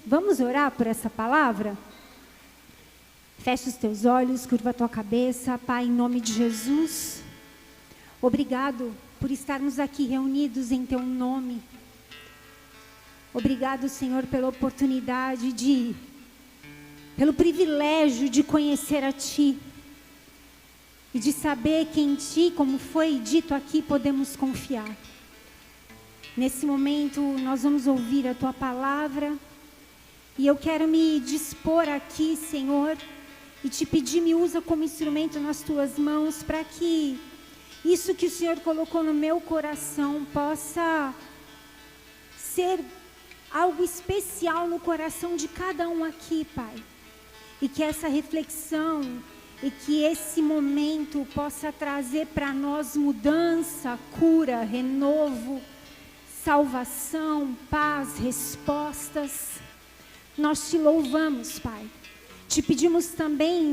Vamos orar por essa palavra? Fecha os teus olhos, curva a tua cabeça. Pai, em nome de Jesus, obrigado por estarmos aqui reunidos em teu nome. Obrigado, Senhor, pela oportunidade pelo privilégio de conhecer a Ti e de saber que em Ti, como foi dito aqui, podemos confiar. Nesse momento, nós vamos ouvir a Tua palavra e eu quero me dispor aqui, Senhor, e te pedir, me usa como instrumento nas Tuas mãos para que isso que o Senhor colocou no meu coração possa ser algo especial no coração de cada um aqui, Pai. E que essa reflexão e que esse momento possa trazer para nós mudança, cura, renovo, salvação, paz, respostas. Nós te louvamos, Pai. Te pedimos também,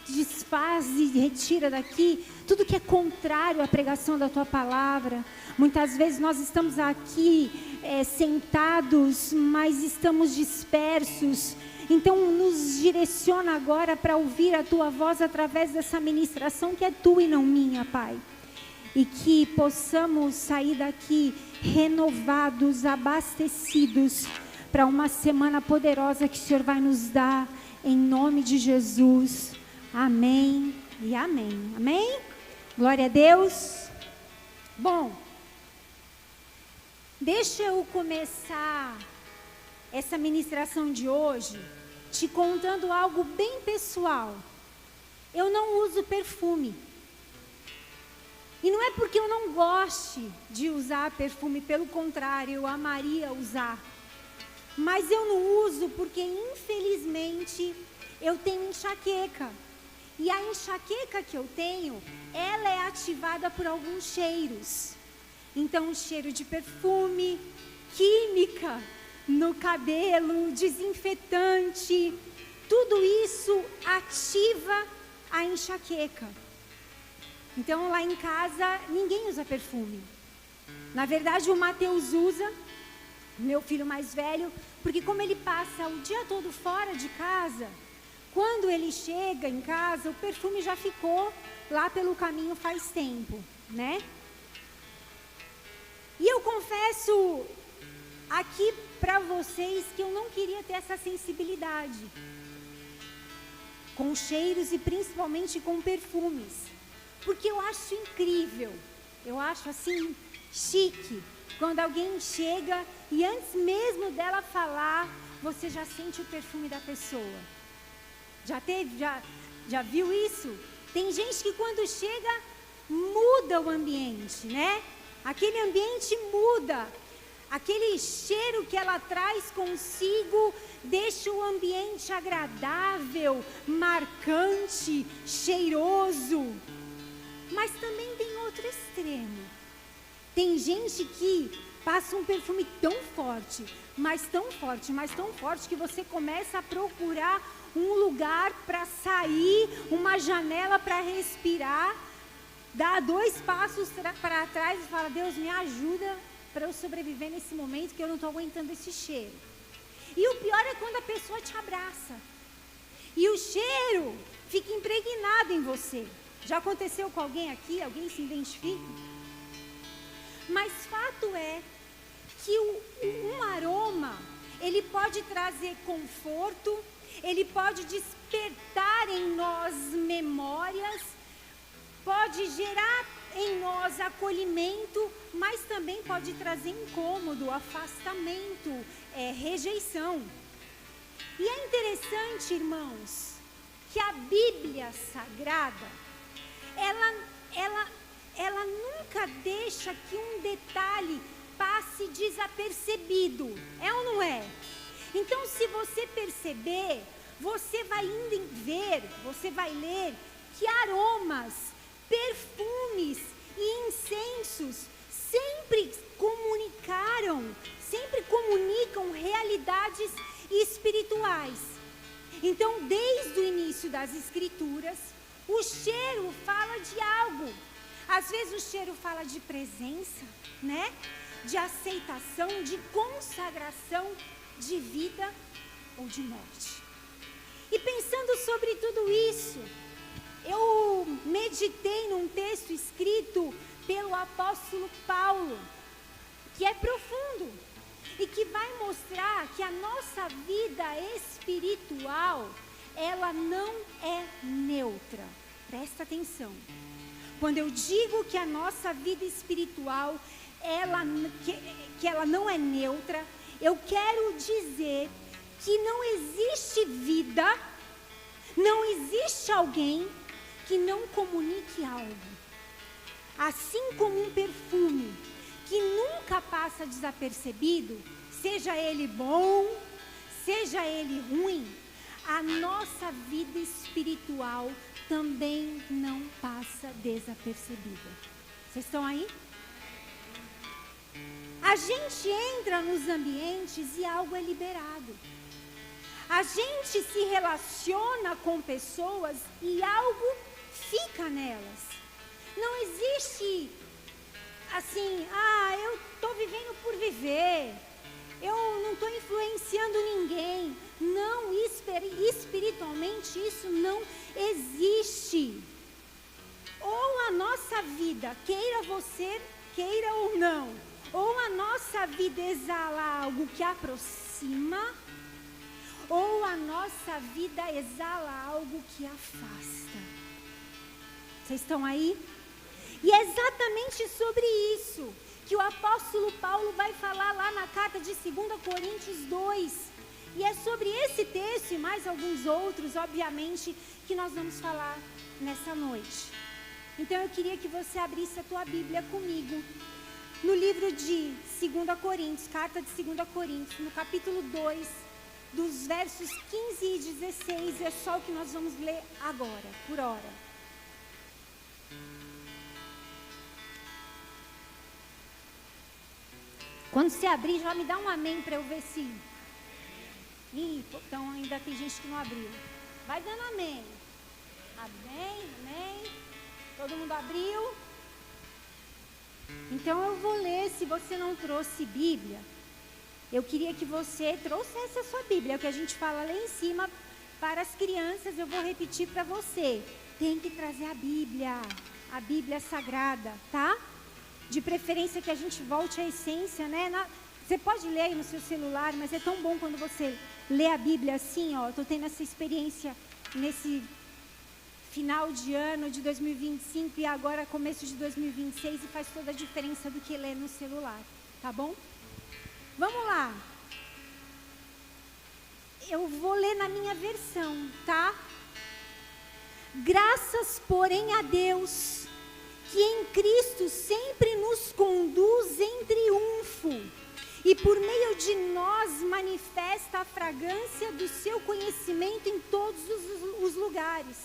desfaz e retira daqui tudo que é contrário à pregação da Tua palavra. Muitas vezes nós estamos aqui sentados, mas estamos dispersos. Então nos direciona agora para ouvir a Tua voz através dessa ministração que é Tua e não minha, Pai. E que possamos sair daqui renovados, abastecidos para uma semana poderosa que o Senhor vai nos dar, em nome de Jesus. Amém e amém. Amém? Glória a Deus. Bom, deixa eu começar essa ministração de hoje te contando algo bem pessoal. Eu não uso perfume. E não é porque eu não goste de usar perfume, pelo contrário, eu amaria usar. Mas eu não uso porque, infelizmente, eu tenho enxaqueca. E a enxaqueca que eu tenho, ela é ativada por alguns cheiros. Então, cheiro de perfume, química no cabelo, desinfetante, tudo isso ativa a enxaqueca. Então, lá em casa, ninguém usa perfume. Na verdade, o Mateus usa, meu filho mais velho, porque como ele passa o dia todo fora de casa, quando ele chega em casa, o perfume já ficou lá pelo caminho faz tempo, né? E eu confesso aqui para vocês que eu não queria ter essa sensibilidade com cheiros e principalmente com perfumes, porque eu acho incrível, eu acho assim chique, quando alguém chega e antes mesmo dela falar, você já sente o perfume da pessoa. Já viu isso? Tem gente que quando chega muda o ambiente, né? Aquele ambiente muda. Aquele cheiro que ela traz consigo deixa o ambiente agradável, marcante, cheiroso. Mas também tem outro extremo. Tem gente que passa um perfume tão forte, mas tão forte, mas tão forte que você começa a procurar um lugar para sair, uma janela para respirar, dá 2 passos para trás e fala: Deus, me ajuda para eu sobreviver nesse momento que eu não estou aguentando esse cheiro. E o pior é quando a pessoa te abraça e o cheiro fica impregnado em você. Já aconteceu com alguém aqui? Alguém se identifica? Mas fato é que um aroma, ele pode trazer conforto, ele pode despertar em nós memórias, pode gerar em nós acolhimento, mas também pode trazer incômodo, afastamento, rejeição. E é interessante, irmãos, que a Bíblia Sagrada, ela nunca deixa que um detalhe passe desapercebido, é ou não é? Então, se você perceber, você vai ver, você vai ler que aromas, perfumes e incensos sempre comunicam realidades espirituais. Então, desde o início das Escrituras, o cheiro fala de algo. Às vezes o cheiro fala de presença, né? De aceitação, de consagração, de vida ou de morte. E pensando sobre tudo isso, eu meditei num texto escrito pelo apóstolo Paulo, que é profundo e que vai mostrar que a nossa vida espiritual, ela não é neutra. Presta atenção. Quando eu digo que a nossa vida espiritual, que ela não é neutra, eu quero dizer que não existe vida, não existe alguém que não comunique algo. Assim como um perfume que nunca passa desapercebido, seja ele bom, seja ele ruim, a nossa vida espiritual também não passa desapercebida. Vocês estão aí? A gente entra nos ambientes e algo é liberado. A gente se relaciona com pessoas e algo fica nelas. Não existe assim, eu estou vivendo por viver, eu não estou influenciando ninguém. Não, espiritualmente isso não existe. Ou a nossa vida, queira você, queira ou não, ou a nossa vida exala algo que aproxima, ou a nossa vida exala algo que afasta. Vocês estão aí? E é exatamente sobre isso que o apóstolo Paulo vai falar lá na carta de 2 Coríntios 2. E é sobre esse texto e mais alguns outros, obviamente, que nós vamos falar nessa noite. Então eu queria que você abrisse a tua Bíblia comigo no livro de 2 Coríntios, carta de 2 Coríntios, no capítulo 2, dos versos 15 e 16, é só o que nós vamos ler agora, por hora. Quando você abrir, já me dá um amém para eu ver se... então ainda tem gente que não abriu. Vai dando amém. Amém, amém. Todo mundo abriu? Então eu vou ler. Se você não trouxe Bíblia, eu queria que você trouxesse a sua Bíblia. É o que a gente fala lá em cima para as crianças. Eu vou repetir para você. Tem que trazer a Bíblia Sagrada, tá? De preferência que a gente volte à essência, né? Você pode ler aí no seu celular, mas é tão bom quando você lê a Bíblia assim, ó. Estou tendo essa experiência nesse final de ano de 2025 e agora começo de 2026 e faz toda a diferença do que ler no celular, tá bom? Vamos lá. Eu vou ler na minha versão, tá? Graças, porém, a Deus, que em Cristo sempre nos conduz em triunfo e por meio de nós manifesta a fragrância do seu conhecimento em todos os lugares.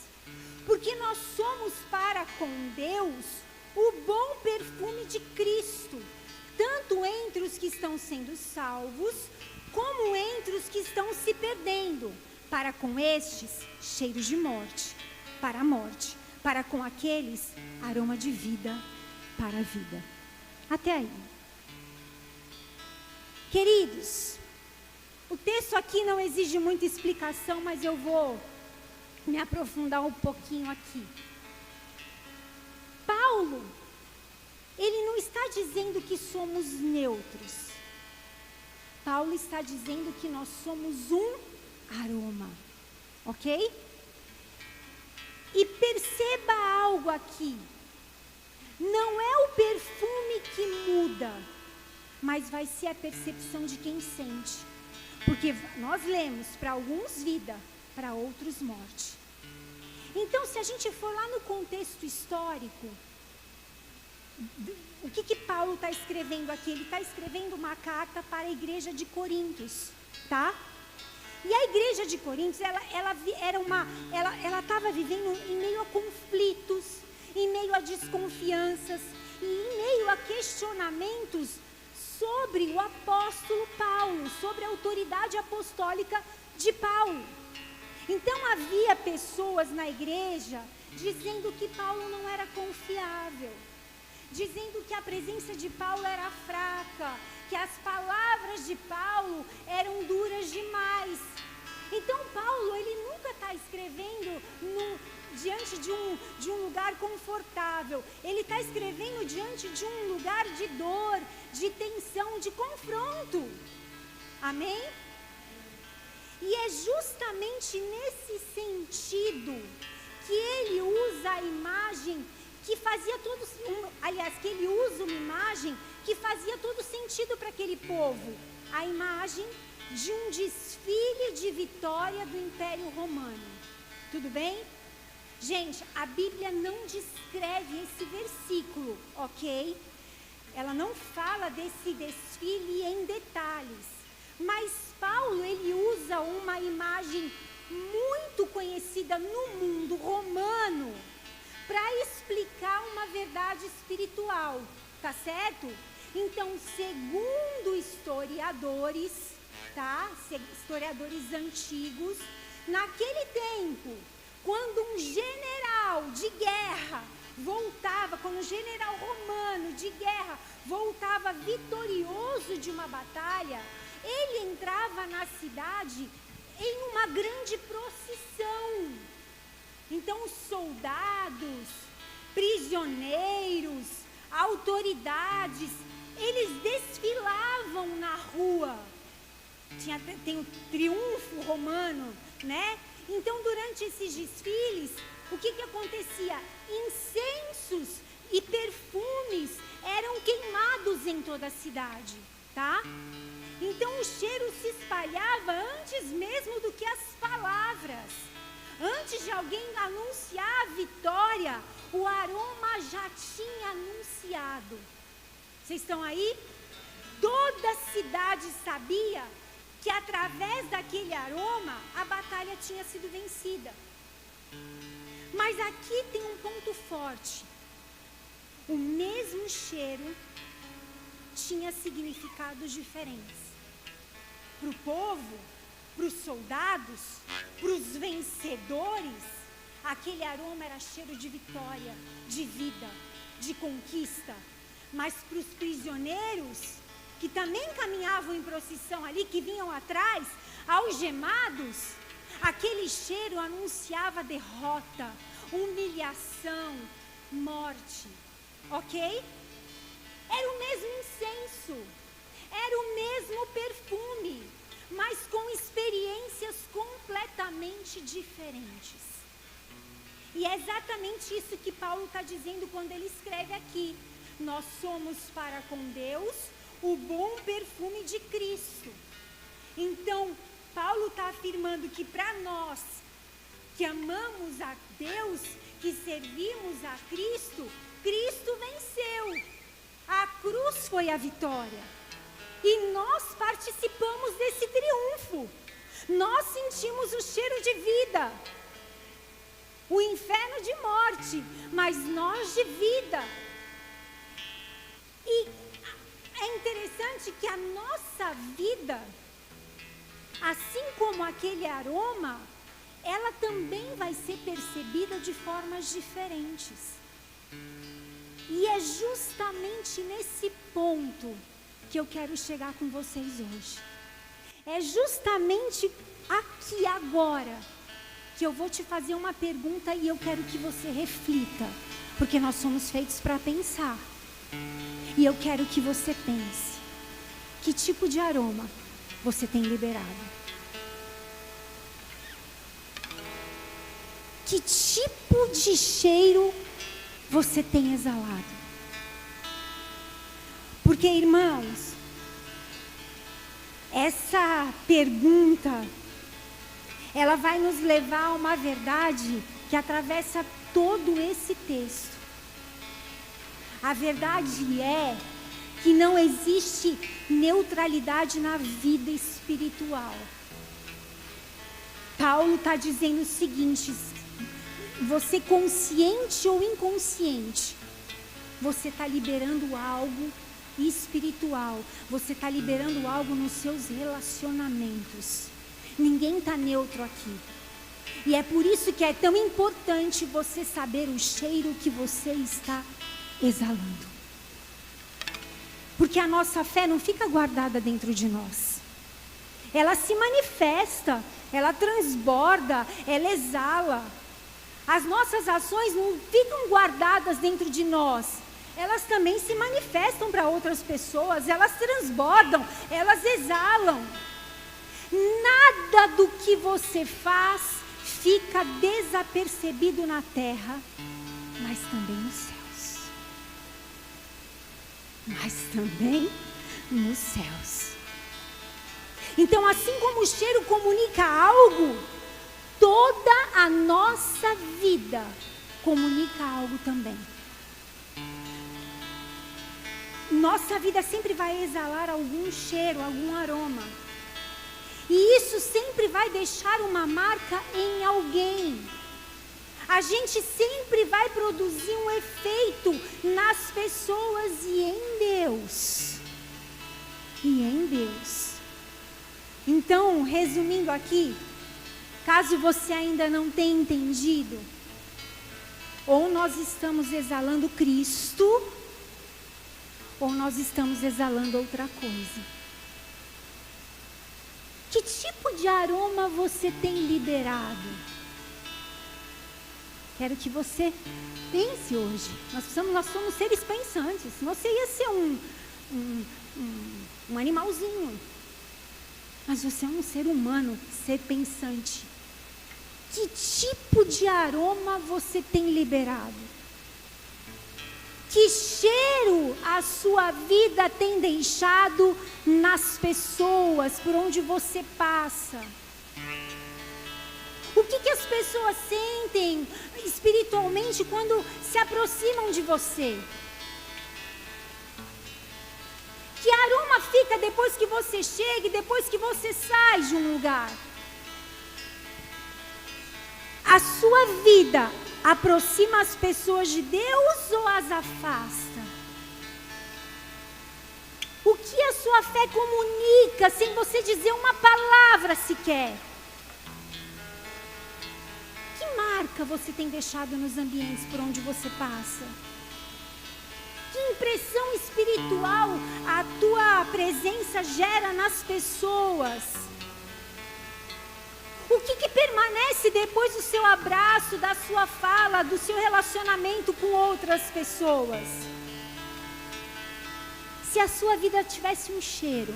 Porque nós somos para com Deus o bom perfume de Cristo, tanto entre os que estão sendo salvos, como entre os que estão se perdendo. Para com estes, cheiro de morte, para a morte. Para com aqueles, aroma de vida para a vida. Até aí. Queridos, o texto aqui não exige muita explicação, mas eu vou me aprofundar um pouquinho aqui. Paulo, ele não está dizendo que somos neutros. Paulo está dizendo que nós somos um aroma, ok? E perceba algo aqui, não é o perfume que muda, mas vai ser a percepção de quem sente. Porque nós lemos, para alguns vida, para outros morte. Então, se a gente for lá no contexto histórico, o que Paulo está escrevendo aqui? Ele está escrevendo uma carta para a igreja de Coríntios, tá? E a igreja de Coríntios, ela estava vivendo em meio a conflitos, em meio a desconfianças e em meio a questionamentos sobre o apóstolo Paulo, sobre a autoridade apostólica de Paulo. Então havia pessoas na igreja dizendo que Paulo não era confiável, dizendo que a presença de Paulo era fraca, que as palavras de Paulo eram duras demais. Então Paulo, ele nunca está escrevendo diante de um lugar confortável. Ele está escrevendo diante de um lugar de dor, de tensão, de confronto. Amém? E é justamente nesse sentido que ele usa a imagem que fazia que ele usa uma imagem que fazia todo sentido para aquele povo. A imagem de um desfile de vitória do Império Romano. Tudo bem? Gente, a Bíblia não descreve esse versículo, ok? Ela não fala desse desfile em detalhes. Mas Paulo, ele usa uma imagem muito conhecida no mundo romano para explicar uma verdade espiritual, tá certo? Então, segundo historiadores, tá? Historiadores antigos, naquele tempo, quando um general de guerra voltava, quando um general romano de guerra voltava vitorioso de uma batalha, ele entrava na cidade em uma grande procissão. Então, os soldados, prisioneiros, autoridades, eles desfilavam na rua. Tem o triunfo romano, né? Então, durante esses desfiles, o que acontecia? Incensos e perfumes eram queimados em toda a cidade, tá? Então, o cheiro se espalhava antes mesmo do que as palavras. Antes de alguém anunciar a vitória, o aroma já tinha anunciado. Vocês estão aí? Toda a cidade sabia que através daquele aroma a batalha tinha sido vencida. Mas aqui tem um ponto forte. O mesmo cheiro tinha significados diferentes. Para o povo, para os soldados, para os vencedores, aquele aroma era cheiro de vitória, de vida, de conquista. Mas para os prisioneiros, que também caminhavam em procissão ali, que vinham atrás, algemados, aquele cheiro anunciava derrota, humilhação, morte. Ok? Era o mesmo incenso, era o mesmo perfume, mas com experiências completamente diferentes. E é exatamente isso que Paulo está dizendo quando ele escreve aqui. Nós somos para com Deus o bom perfume de Cristo. Então, Paulo está afirmando que para nós, que amamos a Deus, que servimos a Cristo, Cristo venceu. A cruz foi a vitória. E nós participamos desse triunfo. Nós sentimos o cheiro de vida. O inferno de morte, mas nós de vida. E é interessante que a nossa vida, assim como aquele aroma, ela também vai ser percebida de formas diferentes. E é justamente nesse ponto que eu quero chegar com vocês hoje. É justamente aqui agora que eu vou te fazer uma pergunta e eu quero que você reflita, porque nós somos feitos para pensar. E eu quero que você pense, que tipo de aroma você tem liberado? Que tipo de cheiro você tem exalado? Porque, irmãos, essa pergunta, ela vai nos levar a uma verdade que atravessa todo esse texto. A verdade é que não existe neutralidade na vida espiritual. Paulo está dizendo o seguinte: você consciente ou inconsciente, você está liberando algo espiritual, você está liberando algo nos seus relacionamentos. Ninguém está neutro aqui. E é por isso que é tão importante você saber o cheiro que você está exalando. Porque a nossa fé não fica guardada dentro de nós. Ela se manifesta, ela transborda, ela exala. As nossas ações não ficam guardadas dentro de nós. Elas também se manifestam para outras pessoas, elas transbordam, elas exalam. Nada do que você faz fica desapercebido na terra, mas também nos céus. Mas também nos céus. Então, assim como o cheiro comunica algo, toda a nossa vida comunica algo também. Nossa vida sempre vai exalar algum cheiro, algum aroma. E isso sempre vai deixar uma marca em alguém. A gente sempre vai produzir um efeito nas pessoas e em Deus. E em Deus. Então, resumindo aqui, caso você ainda não tenha entendido, ou nós estamos exalando Cristo, ou nós estamos exalando outra coisa. Que tipo de aroma você tem liberado? Quero que você pense hoje. Nós somos seres pensantes. Você ia ser um animalzinho. Mas você é um ser humano, ser pensante. Que tipo de aroma você tem liberado? Que cheiro a sua vida tem deixado nas pessoas por onde você passa? O que as pessoas sentem espiritualmente quando se aproximam de você? Que aroma fica depois que você chega e depois que você sai de um lugar? A sua vida aproxima as pessoas de Deus ou as afasta? O que a sua fé comunica sem você dizer uma palavra sequer? Que marca você tem deixado nos ambientes por onde você passa? Que impressão espiritual a tua presença gera nas pessoas? O que permanece depois do seu abraço, da sua fala, do seu relacionamento com outras pessoas? Se a sua vida tivesse um cheiro,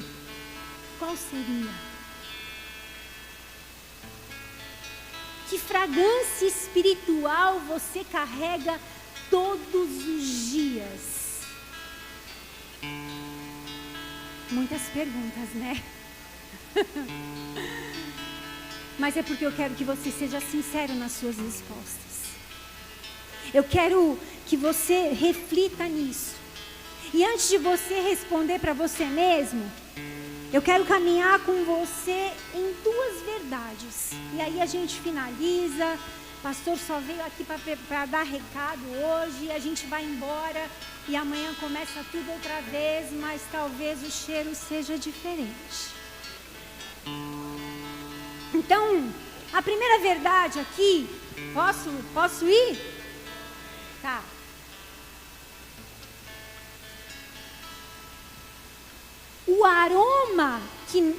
qual seria? Que fragrância espiritual você carrega todos os dias? Muitas perguntas, né? Mas é porque eu quero que você seja sincero nas suas respostas. Eu quero que você reflita nisso. E antes de você responder para você mesmo, eu quero caminhar com você em duas verdades. E aí a gente finaliza. O pastor só veio aqui para dar recado hoje. E a gente vai embora. E amanhã começa tudo outra vez. Mas talvez o cheiro seja diferente. Então, a primeira verdade aqui, posso ir? Tá. O aroma que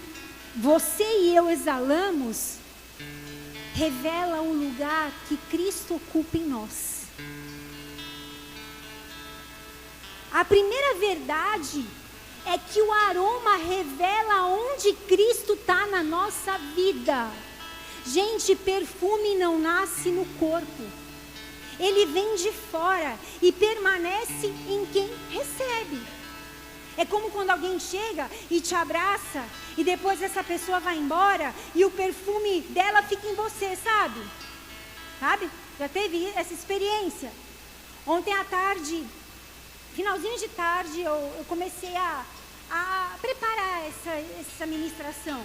você e eu exalamos revela o lugar que Cristo ocupa em nós. A primeira verdade é que o aroma revela onde Cristo está na nossa vida. Gente, perfume não nasce no corpo. Ele vem de fora e permanece em quem recebe. É como quando alguém chega e te abraça e depois essa pessoa vai embora e o perfume dela fica em você, sabe? Sabe? Já teve essa experiência? Ontem à tarde, finalzinho de tarde, eu comecei a preparar essa ministração.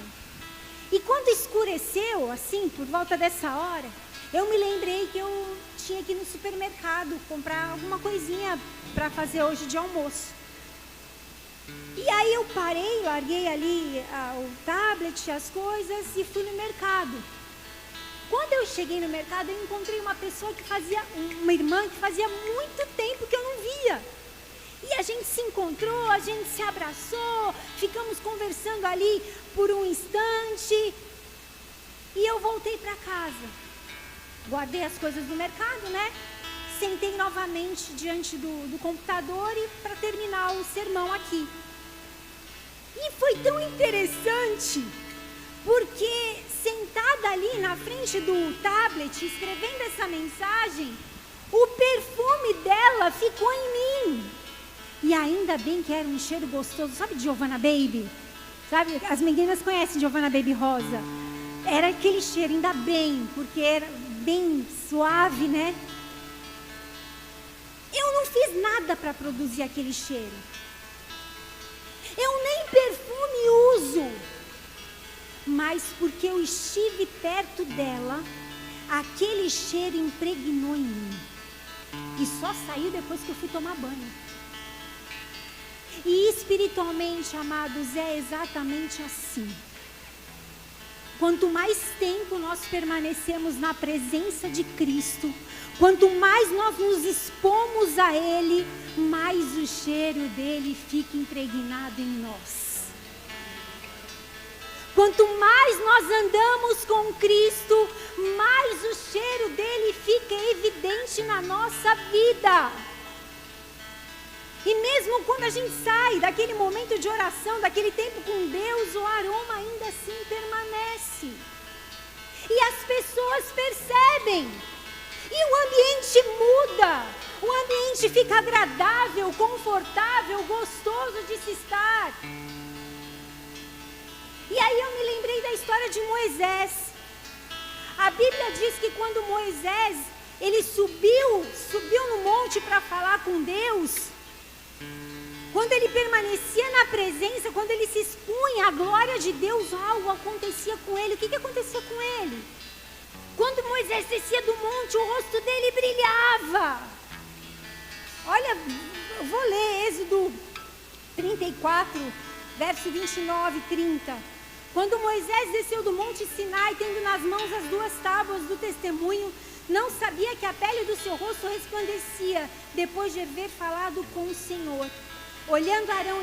E quando escureceu, assim, por volta dessa hora, eu me lembrei que eu tinha que ir no supermercado comprar alguma coisinha para fazer hoje de almoço. E aí eu parei, larguei ali o tablet, as coisas e fui no mercado. Quando eu cheguei no mercado, eu encontrei uma irmã que fazia muito tempo que eu não via. E a gente se encontrou, a gente se abraçou, ficamos conversando ali por um instante. E eu voltei para casa. Guardei as coisas do mercado, né? Sentei novamente diante do computador e para terminar o sermão aqui. E foi tão interessante, porque sentada ali na frente do tablet, escrevendo essa mensagem, o perfume dela ficou em mim. E ainda bem que era um cheiro gostoso, sabe, Giovanna Baby? Sabe, as meninas conhecem Giovanna Baby Rosa. Era aquele cheiro, ainda bem, porque era bem suave, né? Eu não fiz nada para produzir aquele cheiro. Eu nem perfume uso. Mas porque eu estive perto dela, aquele cheiro impregnou em mim. E só saiu depois que eu fui tomar banho. E espiritualmente, amados, é exatamente assim. Quanto mais tempo nós permanecemos na presença de Cristo, quanto mais nós nos expomos a Ele, mais o cheiro dele fica impregnado em nós. Quanto mais nós andamos com Cristo, mais o cheiro dele fica evidente na nossa vida. E mesmo quando a gente sai daquele momento de oração, daquele tempo com Deus, o aroma ainda assim permanece. E as pessoas percebem. E o ambiente muda. O ambiente fica agradável, confortável, gostoso de se estar. E aí eu me lembrei da história de Moisés. A Bíblia diz que quando Moisés, ele subiu no monte para falar com Deus, quando ele permanecia na presença, quando ele se expunha à glória de Deus, algo acontecia com ele. O que acontecia com ele? Quando Moisés descia do monte, o rosto dele brilhava. Olha, eu vou ler Êxodo 34, verso 29 e 30. Quando Moisés desceu do monte Sinai, tendo nas mãos as 2 tábuas do testemunho, não sabia que a pele do seu rosto resplandecia, depois de haver falado com o Senhor. Olhando Arão,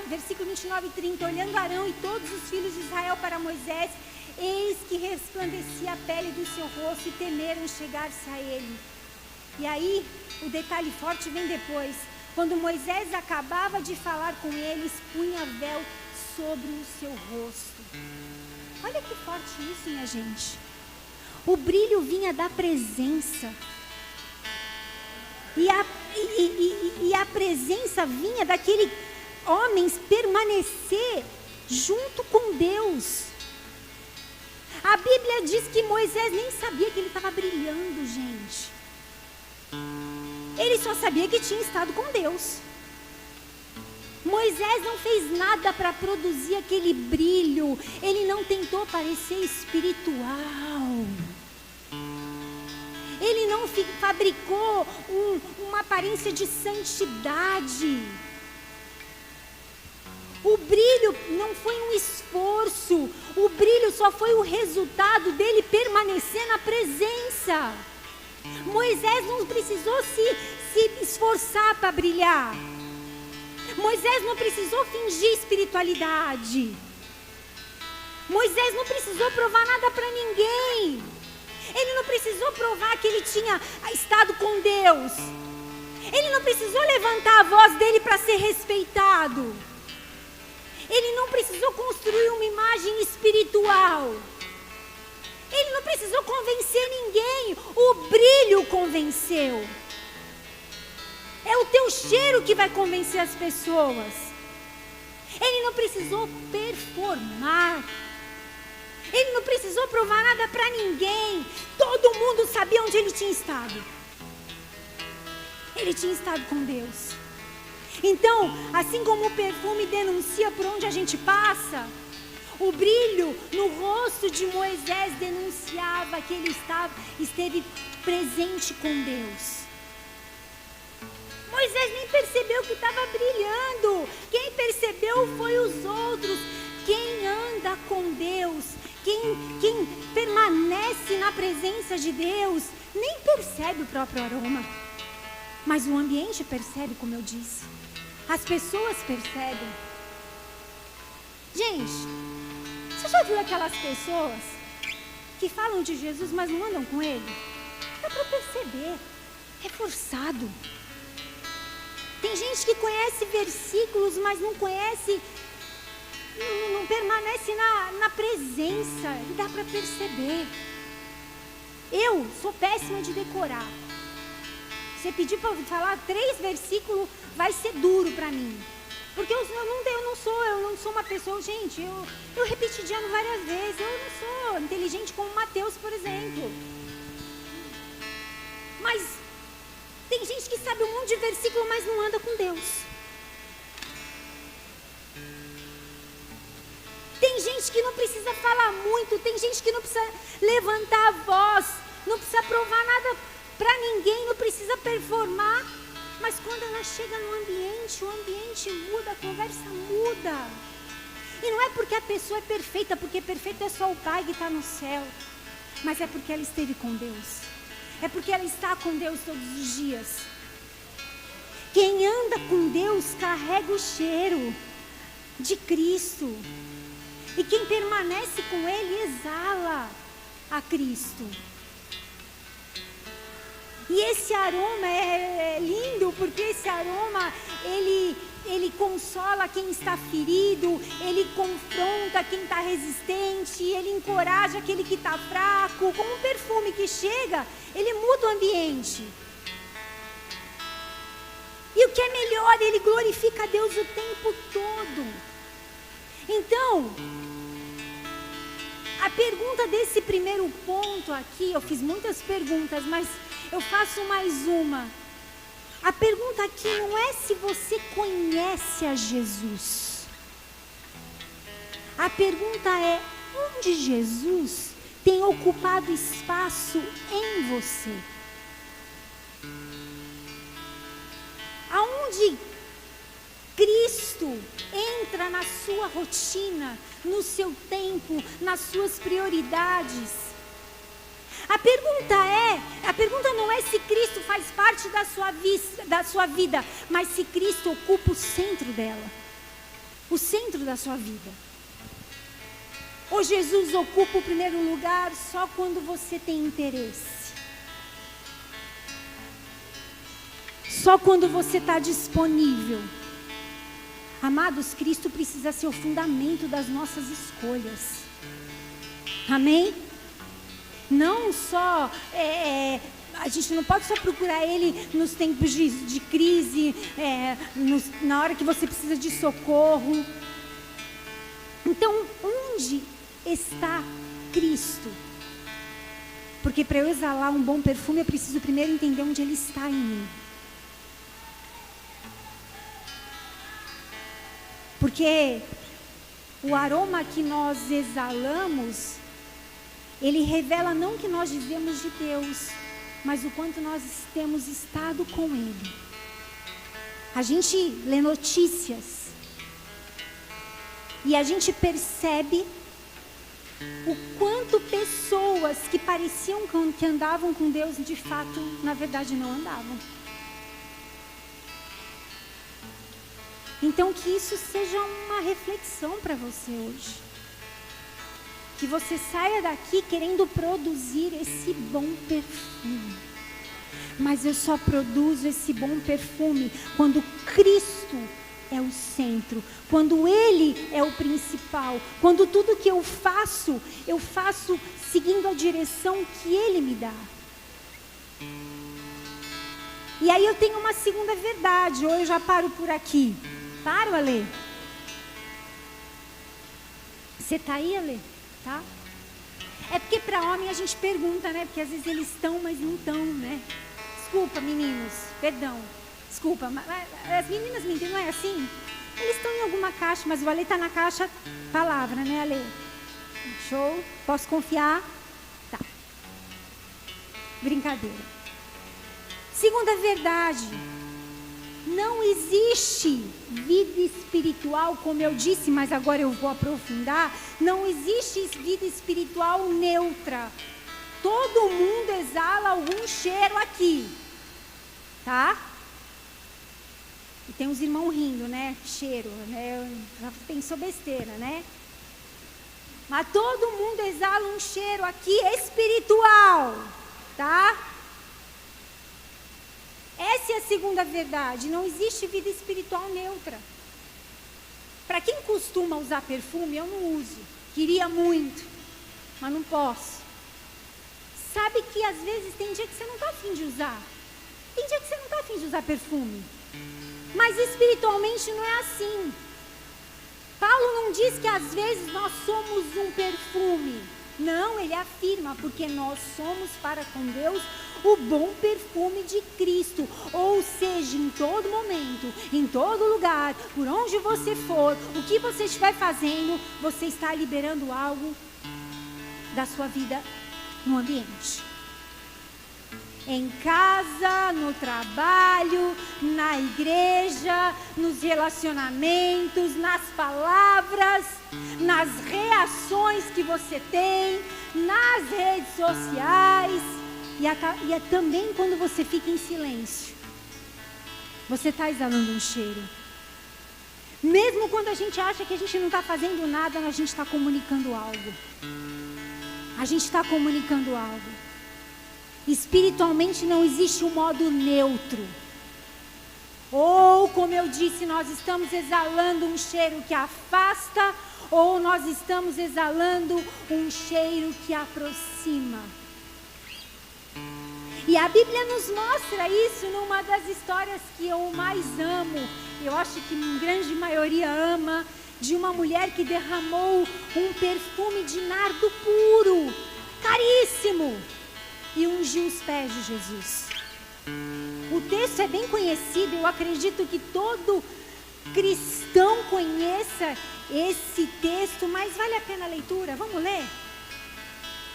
versículo 29 e 30, olhando Arão e todos os filhos de Israel para Moisés, eis que resplandecia a pele do seu rosto e temeram chegar-se a ele. E aí, o detalhe forte vem depois. Quando Moisés acabava de falar com eles, punha véu sobre o seu rosto. Olha que forte isso, minha gente. O brilho vinha da presença. E a presença vinha daquele homem permanecer junto com Deus. A Bíblia diz que Moisés nem sabia que ele estava brilhando, gente. Ele só sabia que tinha estado com Deus. Moisés não fez nada para produzir aquele brilho. Ele não tentou parecer espiritual. Ele não fabricou uma aparência de santidade. O brilho não foi um esforço. O brilho só foi o resultado dele permanecer na presença. Moisés não precisou se esforçar para brilhar. Moisés não precisou fingir espiritualidade. Moisés não precisou provar nada para ninguém. Ele não precisou provar que ele tinha estado com Deus. Ele não precisou levantar a voz dele para ser respeitado. Ele não precisou construir uma imagem espiritual. Ele não precisou convencer ninguém. O brilho convenceu. É o teu cheiro que vai convencer as pessoas. Ele não precisou performar. Ele não precisou provar nada para ninguém. Todo mundo sabia onde ele tinha estado. Ele tinha estado com Deus. Então, assim como o perfume denuncia por onde a gente passa, o brilho no rosto de Moisés denunciava que ele esteve presente com Deus. Moisés nem percebeu que estava brilhando. Quem percebeu foi os outros. Quem anda com Deus, quem permanece na presença de Deus, nem percebe o próprio aroma. Mas o ambiente percebe, como eu disse. As pessoas percebem. Gente, você já viu aquelas pessoas que falam de Jesus, mas não andam com ele? Dá para perceber. É forçado. Tem gente que conhece versículos, mas não conhece, não permanece na presença. E dá para perceber. Eu sou péssima de decorar. Você pedir para eu falar 3 versículos, vai ser duro para mim. Porque eu não sou uma pessoa, gente, eu repeti de ano várias vezes. Eu não sou inteligente como Mateus, por exemplo. Mas tem gente que sabe um monte de versículo, mas não anda com Deus. Tem gente que não precisa falar muito, tem gente que não precisa levantar a voz, não precisa provar nada para ninguém, não precisa performar. Mas quando ela chega no ambiente, o ambiente muda, a conversa muda. E não é porque a pessoa é perfeita, porque perfeito é só o Pai que está no céu. Mas é porque ela esteve com Deus. É porque ela está com Deus todos os dias. Quem anda com Deus carrega o cheiro de Cristo. E quem permanece com Ele exala a Cristo. E esse aroma é lindo, porque esse aroma, ele consola quem está ferido, ele confronta quem está resistente, ele encoraja aquele que está fraco. Como um perfume que chega, ele muda o ambiente. E o que é melhor, ele glorifica a Deus o tempo todo. Então, a pergunta desse primeiro ponto aqui, eu fiz muitas perguntas, mas eu faço mais uma. A pergunta aqui não é se você conhece a Jesus. A pergunta é: onde Jesus tem ocupado espaço em você? Aonde Cristo entra na sua rotina, no seu tempo, nas suas prioridades? A pergunta não é se Cristo faz parte da sua vida, mas se Cristo ocupa o centro dela, o centro da sua vida. Ou Jesus ocupa o primeiro lugar só quando você tem interesse, só quando você está disponível. Amados, Cristo precisa ser o fundamento das nossas escolhas. Amém? Não só, a gente não pode só procurar Ele nos tempos de crise, na hora que você precisa de socorro. Então, onde está Cristo? Porque para eu exalar um bom perfume, eu preciso primeiro entender onde Ele está em mim. Porque o aroma que nós exalamos, ele revela não o que nós dizemos de Deus, mas o quanto nós temos estado com Ele. A gente lê notícias e a gente percebe o quanto pessoas que pareciam que andavam com Deus, de fato, na verdade não andavam. Então que isso seja uma reflexão para você hoje. Que você saia daqui querendo produzir esse bom perfume. Mas eu só produzo esse bom perfume quando Cristo é o centro, quando Ele é o principal, quando tudo que eu faço seguindo a direção que Ele me dá. E aí eu tenho uma segunda verdade, ou eu já paro por aqui. Paro, Alê? Você tá aí, Alê? Tá? É porque para homem a gente pergunta, né? Porque às vezes eles estão, mas não estão, né? Desculpa, meninos, perdão. Desculpa, mas as meninas me entendem, não é assim? Eles estão em alguma caixa, mas o Alê está na caixa palavra, né, Alê? Show? Posso confiar? Tá. Brincadeira. Segunda verdade. Não existe vida espiritual, como eu disse, mas agora eu vou aprofundar. Não existe vida espiritual neutra. Todo mundo exala algum cheiro aqui, tá? E tem uns irmãos rindo, né? Cheiro, né? Já pensou besteira, né? Mas todo mundo exala um cheiro aqui espiritual, tá? Essa é a segunda verdade. Não existe vida espiritual neutra. Para quem costuma usar perfume, eu não uso. Queria muito, mas não posso. Sabe que às vezes tem dia que você não está afim de usar. Tem dia que você não está afim de usar perfume. Mas espiritualmente não é assim. Paulo não diz que às vezes nós somos um perfume. Não, ele afirma, porque nós somos para com Deus o bom perfume de Cristo. Ou seja, em todo momento, em todo lugar, por onde você for, o que você estiver fazendo, você está liberando algo da sua vida no ambiente. Em casa, no trabalho, na igreja, nos relacionamentos, nas palavras, nas reações que você tem, nas redes sociais e também quando você fica em silêncio. Você está exalando um cheiro. Mesmo quando a gente acha que a gente não está fazendo nada, a gente está comunicando algo. A gente está comunicando algo. Espiritualmente não existe um modo neutro. Ou, como eu disse, nós estamos exalando um cheiro que afasta, ou nós estamos exalando um cheiro que aproxima. E a Bíblia nos mostra isso numa das histórias que eu mais amo, eu acho que a grande maioria ama, de uma mulher que derramou um perfume de nardo puro, caríssimo, e ungiu os pés de Jesus. O texto é bem conhecido, eu acredito que todo cristão conheça esse texto, mas vale a pena a leitura. Vamos ler?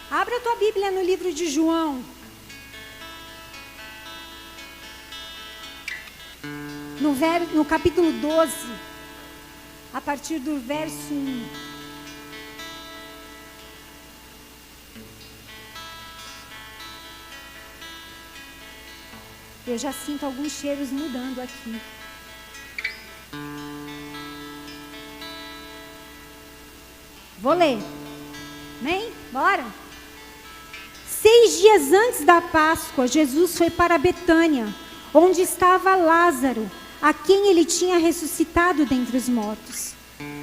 Abra a tua Bíblia no livro de João. No capítulo 12, a partir do verso 1. Eu já sinto alguns cheiros mudando aqui. Vou ler. Amém? Bora? 6 dias antes da Páscoa, Jesus foi para Betânia, onde estava Lázaro, a quem ele tinha ressuscitado dentre os mortos.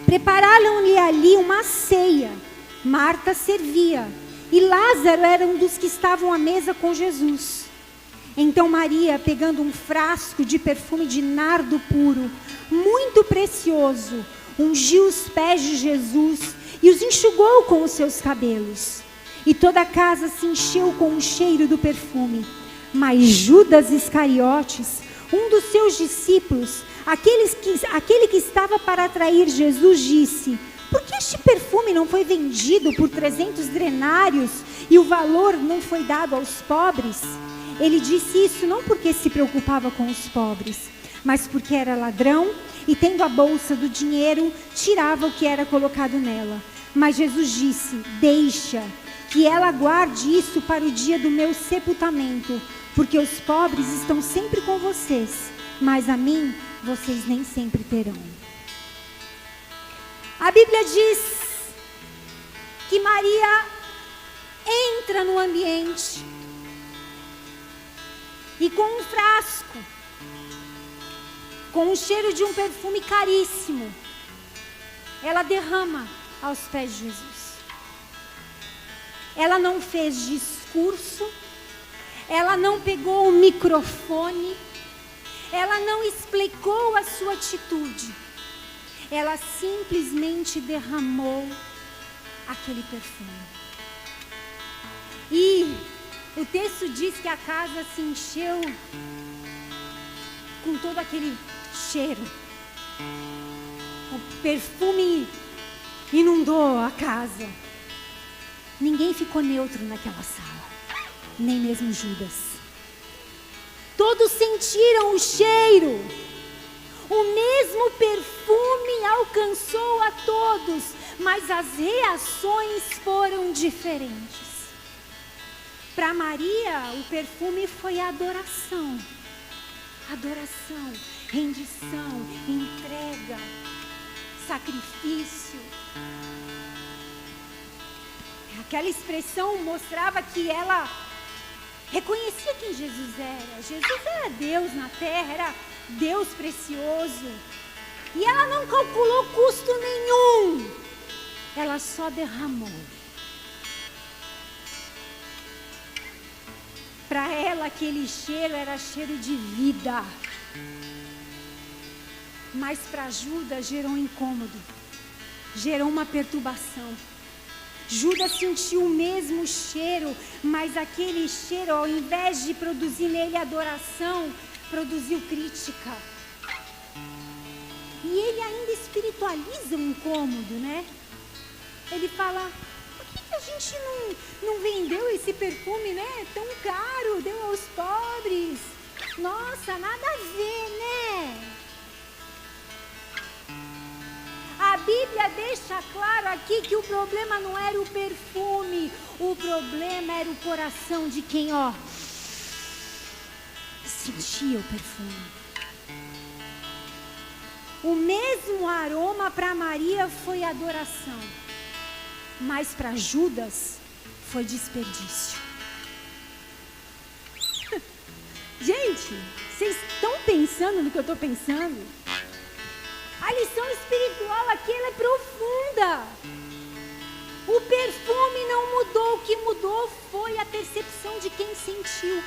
Prepararam-lhe ali uma ceia. Marta servia, e Lázaro era um dos que estavam à mesa com Jesus. Então Maria, pegando um frasco de perfume de nardo puro, muito precioso, ungiu os pés de Jesus e os enxugou com os seus cabelos. E toda a casa se encheu com o cheiro do perfume. Mas Judas Iscariotes, um dos seus discípulos, aquele que estava para trair Jesus, disse: por que este perfume não foi vendido por 300 denários e o valor não foi dado aos pobres? Ele disse isso não porque se preocupava com os pobres, mas porque era ladrão e, tendo a bolsa do dinheiro, tirava o que era colocado nela. Mas Jesus disse: deixa que ela guarde isso para o dia do meu sepultamento, porque os pobres estão sempre com vocês, mas a mim vocês nem sempre terão. A Bíblia diz que Maria entra no ambiente e com um frasco, com o cheiro de um perfume caríssimo, ela derrama aos pés de Jesus. Ela não fez discurso, ela não pegou o microfone, ela não explicou a sua atitude, ela simplesmente derramou aquele perfume. E o texto diz que a casa se encheu com todo aquele cheiro. O perfume inundou a casa. Ninguém ficou neutro naquela sala, nem mesmo Judas. Todos sentiram o cheiro. O mesmo perfume alcançou a todos, mas as reações foram diferentes. Para Maria, o perfume foi a adoração. Adoração, rendição, entrega, sacrifício. Aquela expressão mostrava que ela reconhecia quem Jesus era. Jesus era Deus na terra, era Deus precioso. E ela não calculou custo nenhum. Ela só derramou. Para ela aquele cheiro era cheiro de vida. Mas para Judas gerou um incômodo. Gerou uma perturbação. Judas sentiu o mesmo cheiro, mas aquele cheiro, ao invés de produzir nele adoração, produziu crítica. E ele ainda espiritualiza o incômodo, né? Ele fala, por que a gente não vendeu esse perfume, né? Tão caro, deu aos pobres. Nossa, nada a ver, né? A Bíblia deixa claro aqui que o problema não era o perfume, o problema era o coração de quem, sentia o perfume. O mesmo aroma para Maria foi adoração, mas para Judas foi desperdício. Gente, vocês estão pensando no que eu estou pensando? A lição espiritual aqui ela é profunda. O perfume não mudou, o que mudou foi a percepção de quem sentiu.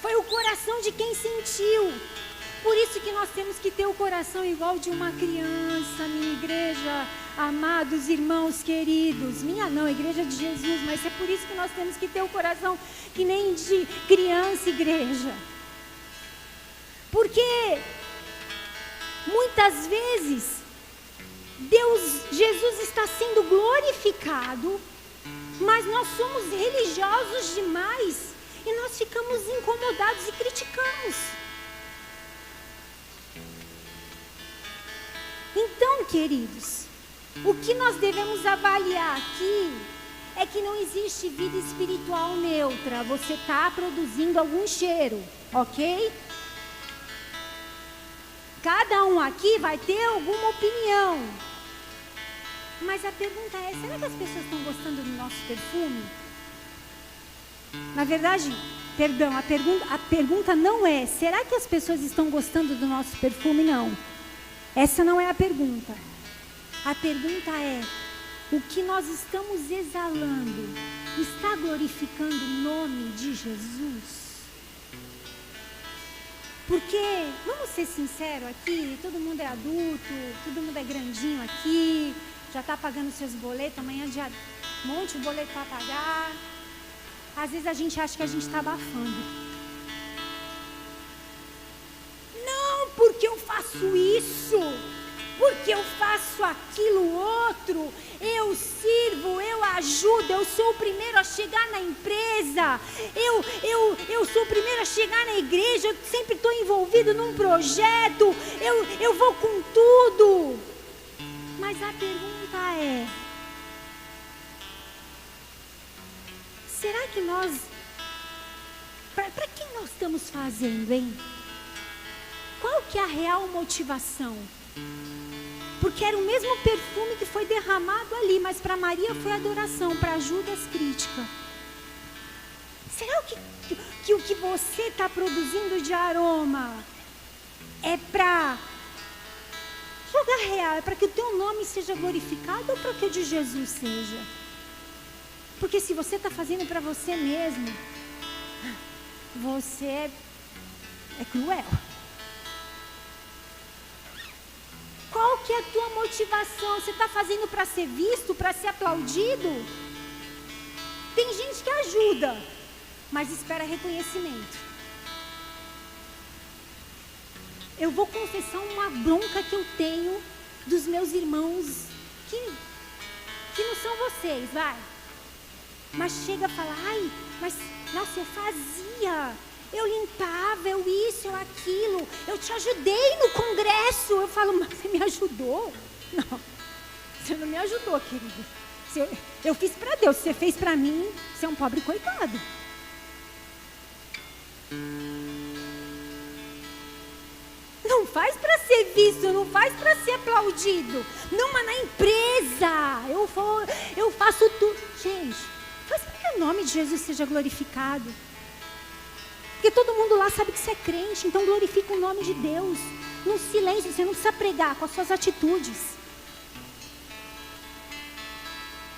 Foi o coração de quem sentiu. Por isso que nós temos que ter o coração igual de uma criança, minha igreja, amados irmãos queridos. Minha não, igreja de Jesus, mas é por isso que nós temos que ter o coração que nem de criança, igreja. Porque muitas vezes, Jesus está sendo glorificado, mas nós somos religiosos demais e nós ficamos incomodados e criticamos. Então, queridos, o que nós devemos avaliar aqui é que não existe vida espiritual neutra. Você está produzindo algum cheiro, ok? Cada um aqui vai ter alguma opinião. Mas a pergunta é, será que as pessoas estão gostando do nosso perfume? Na verdade, perdão, a pergunta não é, será que as pessoas estão gostando do nosso perfume? Não. Essa não é a pergunta. A pergunta é, o que nós estamos exalando está glorificando o nome de Jesus? Porque, vamos ser sinceros aqui, todo mundo é adulto, todo mundo é grandinho aqui, já está pagando seus boletos, amanhã já um monte de boleto para pagar. Às vezes a gente acha que a gente está abafando. Não, porque eu faço isso, porque eu faço aquilo outro, eu sirvo, eu ajudo, eu sou o primeiro a chegar na empresa, eu sou o primeiro a chegar na igreja, eu sempre estou envolvido num projeto, eu vou com tudo. Mas a pergunta é, será que nós, para quem nós estamos fazendo, hein? Qual que é a real motivação? Porque era o mesmo perfume que foi derramado ali, mas para Maria foi adoração, para Judas crítica. Será que o que você está produzindo de aroma é para jogar real, é para que o teu nome seja glorificado ou para que o de Jesus seja? Porque se você está fazendo para você mesmo, você é cruel. Qual que é a tua motivação? Você está fazendo para ser visto, para ser aplaudido? Tem gente que ajuda, mas espera reconhecimento. Eu vou confessar uma bronca que eu tenho dos meus irmãos, que não são vocês, vai. Mas chega a falar, ai, mas nossa, eu fazia, eu limpava, eu isso, eu aquilo, eu te ajudei no congresso. Eu falo, mas você me ajudou? Não, você não me ajudou, querido. Eu fiz para Deus, você fez para mim, você é um pobre coitado. visto, não faz para ser aplaudido. Não, mas na empresa, eu faço tudo. Gente, faz para que o nome de Jesus seja glorificado. Porque todo mundo lá sabe que você é crente, então glorifica o nome de Deus. No silêncio, você não precisa pregar, com as suas atitudes.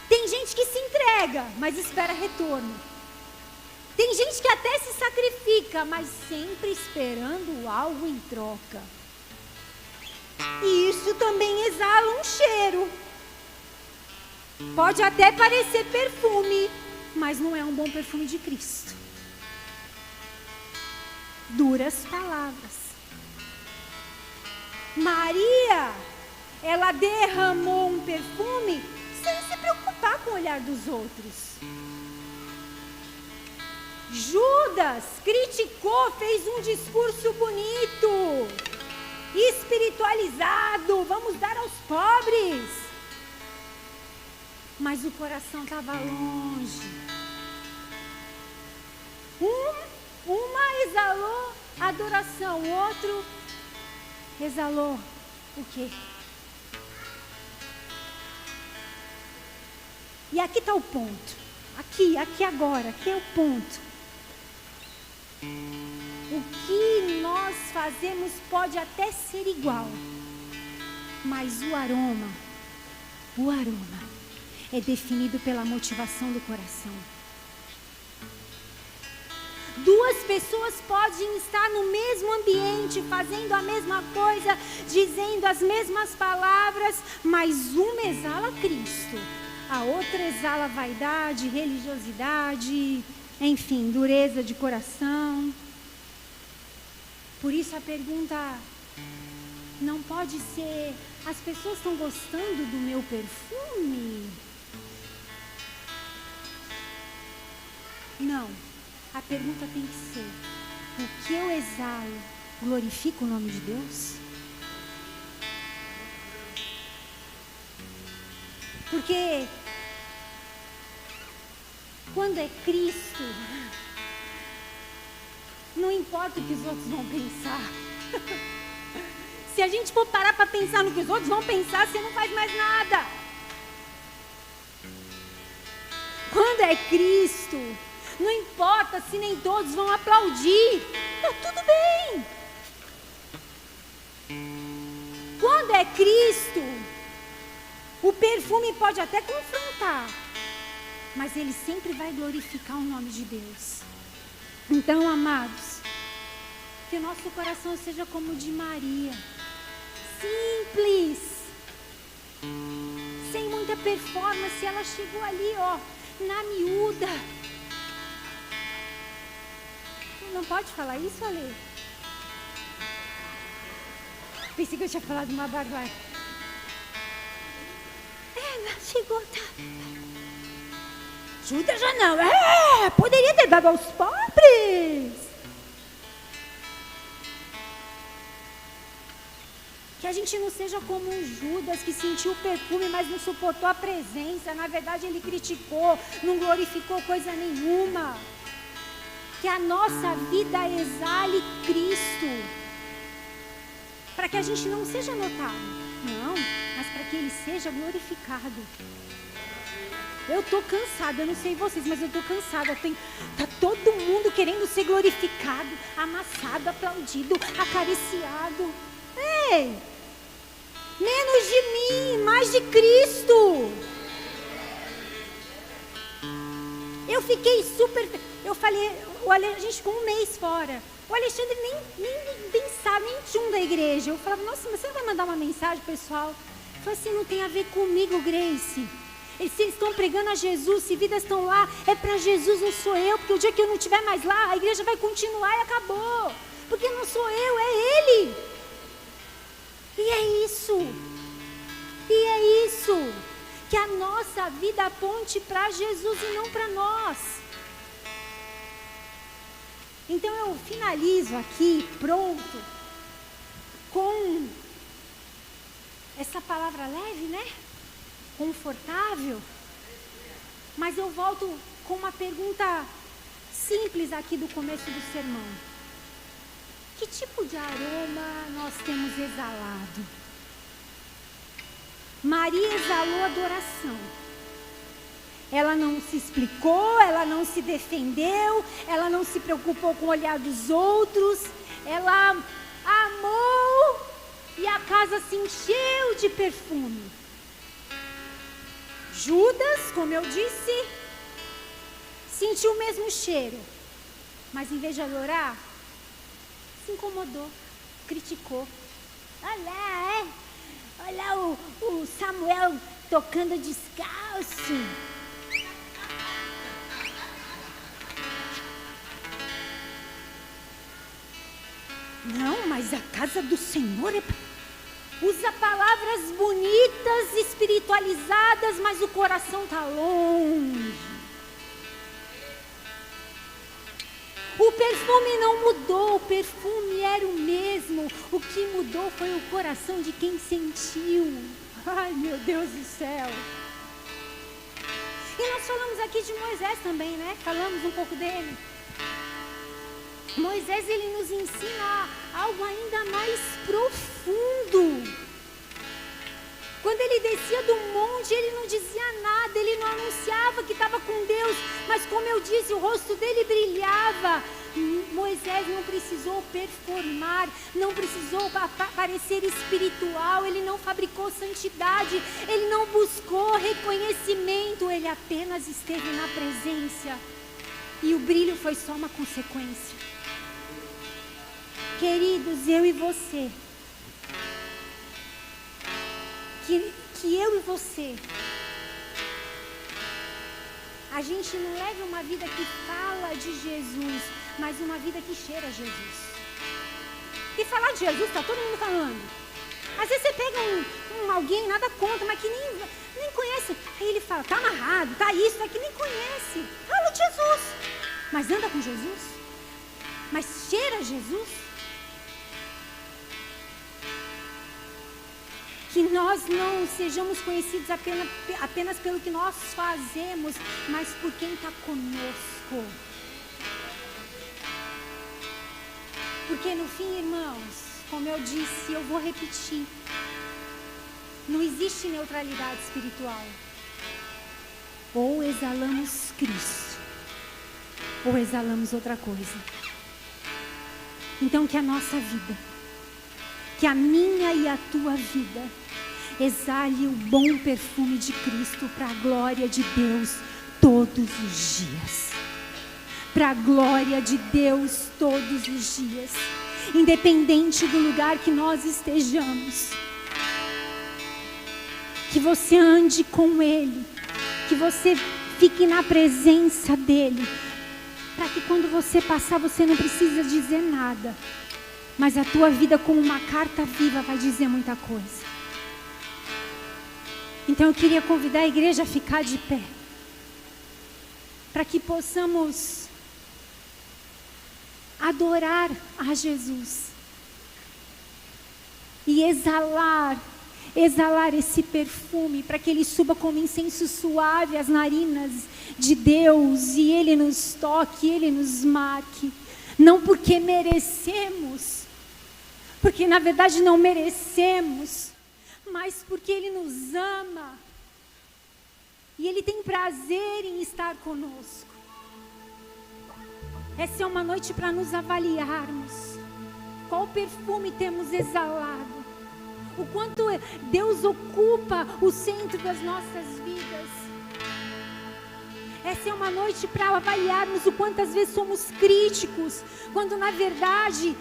Tem gente que se entrega, mas espera retorno. Tem gente que até se sacrifica, mas sempre esperando algo em troca. E isso também exala um cheiro. Pode até parecer perfume, mas não é um bom perfume de Cristo. Duras palavras. Maria, ela derramou um perfume sem se preocupar com o olhar dos outros. Judas criticou, fez um discurso bonito, espiritualizado, vamos dar aos pobres. Mas o coração estava longe. Uma exalou adoração, o outro exalou o quê? E aqui está o ponto. Aqui agora, aqui é o ponto. O que nós fazemos pode até ser igual, mas o aroma é definido pela motivação do coração. Duas pessoas podem estar no mesmo ambiente, fazendo a mesma coisa, dizendo as mesmas palavras, mas uma exala Cristo, a outra exala vaidade, religiosidade, enfim, dureza de coração. Por isso a pergunta não pode ser: as pessoas estão gostando do meu perfume? Não. A pergunta tem que ser: o que eu exalo glorifica o nome de Deus? Porque quando é Cristo, não importa o que os outros vão pensar. Se a gente for parar para pensar no que os outros vão pensar, você não faz mais nada. Quando é Cristo, não importa se nem todos vão aplaudir, tá tudo bem. Quando é Cristo, o perfume pode até confrontar, mas ele sempre vai glorificar o nome de Deus. Então, amados, que o nosso coração seja como o de Maria, simples, sem muita performance. Ela chegou ali, ó, na miúda. Não pode falar isso, Ale? Pensei que eu tinha falado uma barbárie. Ela chegou, tá? Judas já não. Poderia ter dado aos pobres. Que a gente não seja como um Judas que sentiu o perfume, mas não suportou a presença. Na verdade, ele criticou, não glorificou coisa nenhuma. Que a nossa vida exale Cristo, para que a gente não seja notado, não, mas para que Ele seja glorificado. Eu estou cansada, eu não sei vocês, mas eu estou cansada. Tá todo mundo querendo ser glorificado, amassado, aplaudido, acariciado. Ei, menos de mim, mais de Cristo. Eu fiquei super... Eu falei, a gente ficou um mês fora. O Alexandre nem pensava, nem tinha um da igreja. Eu falava, nossa, mas você não vai mandar uma mensagem, pessoal? Eu falei assim, não tem a ver comigo, Grace. Se eles estão pregando a Jesus, se vidas estão lá, é para Jesus, não sou eu. Porque o dia que eu não estiver mais lá, a igreja vai continuar e acabou. Porque não sou eu, é Ele. E é isso. E é isso. Que a nossa vida aponte para Jesus e não para nós. Então eu finalizo aqui, pronto, com essa palavra leve, né? Confortável. Mas eu volto com uma pergunta simples aqui do começo do sermão. Que tipo de aroma nós temos exalado? Maria exalou adoração. Ela não se explicou, ela não se defendeu, ela não se preocupou com o olhar dos outros, ela amou e a casa se encheu de perfume. Judas, como eu disse, sentiu o mesmo cheiro, mas em vez de adorar, se incomodou, criticou. Olha o Samuel tocando descalço. Não, mas a casa do Senhor usa palavras bonitas, espiritualizadas, mas o coração está longe. O perfume não mudou, o perfume era o mesmo. O que mudou foi o coração de quem sentiu. Ai, meu Deus do céu. E nós falamos aqui de Moisés também, né? Falamos um pouco dele. Moisés, ele nos ensina algo ainda mais profundo. Quando ele descia do monte, ele não dizia nada, ele não anunciava que estava com Deus, mas como eu disse, o rosto dele brilhava. Moisés não precisou performar, não precisou parecer espiritual, ele não fabricou santidade, ele não buscou reconhecimento, ele apenas esteve na presença. E o brilho foi só uma consequência. Queridos, eu e você, que eu e você, a gente não leve uma vida que fala de Jesus, mas uma vida que cheira Jesus. E falar de Jesus, está todo mundo falando. Às vezes você pega alguém, nada contra, mas que nem conhece. Aí ele fala, está amarrado, está isso, está aquilo, nem conhece. Fala de Jesus, mas anda com Jesus? Mas cheira Jesus? Que nós não sejamos conhecidos apenas pelo que nós fazemos, mas por quem está conosco. Porque no fim, irmãos, como eu disse, eu vou repetir, não existe neutralidade espiritual. Ou exalamos Cristo, ou exalamos outra coisa. Então que a nossa vida, que a minha e a tua vida, exale o bom perfume de Cristo para a glória de Deus todos os dias. Para a glória de Deus todos os dias. Independente do lugar que nós estejamos. Que você ande com Ele. Que você fique na presença dEle. Para que quando você passar, você não precisa dizer nada. Mas a tua vida, como uma carta viva, vai dizer muita coisa. Então eu queria convidar a igreja a ficar de pé. Para que possamos adorar a Jesus. E exalar esse perfume, para que ele suba como incenso suave às narinas de Deus. E Ele nos toque, Ele nos marque. Não porque merecemos, porque na verdade não merecemos, mas porque Ele nos ama. E Ele tem prazer em estar conosco. Essa é uma noite para nos avaliarmos. Qual perfume temos exalado? O quanto Deus ocupa o centro das nossas vidas. Essa é uma noite para avaliarmos o quantas vezes somos críticos, quando na verdade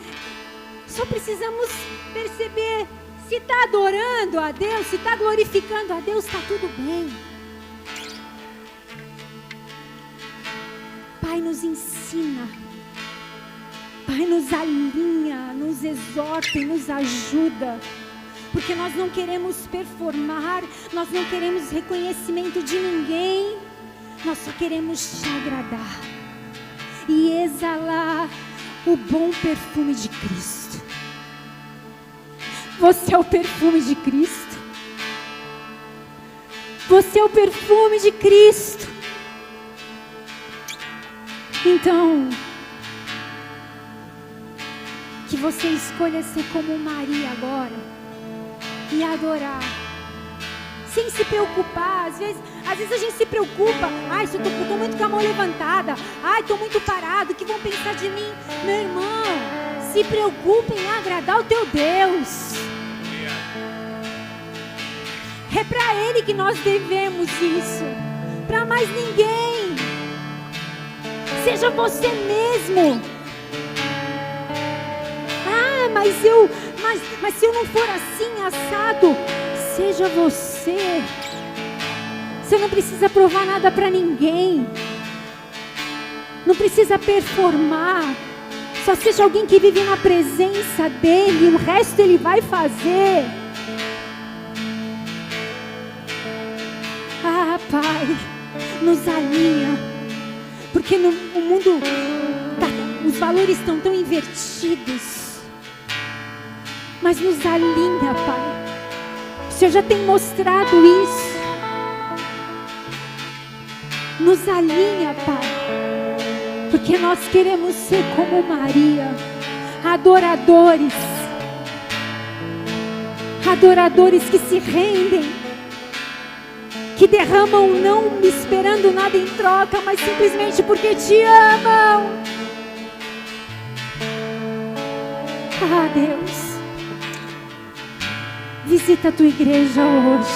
só precisamos perceber se está adorando a Deus, se está glorificando a Deus, está tudo bem. Pai, nos ensina. Pai, nos alinha, nos exorta e nos ajuda. Porque nós não queremos performar, nós não queremos reconhecimento de ninguém. Nós só queremos te agradar e exalar o bom perfume de Cristo. Você é o perfume de Cristo. Você é o perfume de Cristo. Então, que você escolha ser como Maria agora e adorar, sem se preocupar. Às vezes a gente se preocupa. Ai, se eu tô muito com a mão levantada. Ai, estou muito parado. O que vão pensar de mim? Meu irmão, se preocupe em agradar o teu Deus. É para Ele que nós devemos isso. Para mais ninguém. Seja você mesmo. Ah, mas se eu não for assim, assado. Seja você. Você não precisa provar nada para ninguém. Não precisa performar. Só seja alguém que vive na presença dEle. O resto Ele vai fazer. Ah, Pai, nos alinha. Porque no mundo os valores estão tão invertidos. Mas nos alinha, Pai. O Senhor já tem mostrado isso. Nos alinha, Pai. Porque nós queremos ser como Maria. Adoradores. Adoradores que se rendem. Que derramam não esperando nada em troca, mas simplesmente porque te amam. Ah, Deus. Visita a tua igreja hoje.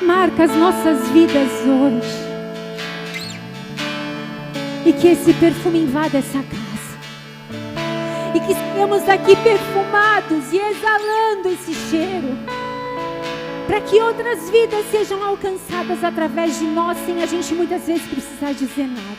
Marca as nossas vidas hoje. E que esse perfume invada essa casa. E que estejamos aqui perfumados e exalando esse cheiro. Para que outras vidas sejam alcançadas através de nós, sem a gente muitas vezes precisar dizer nada.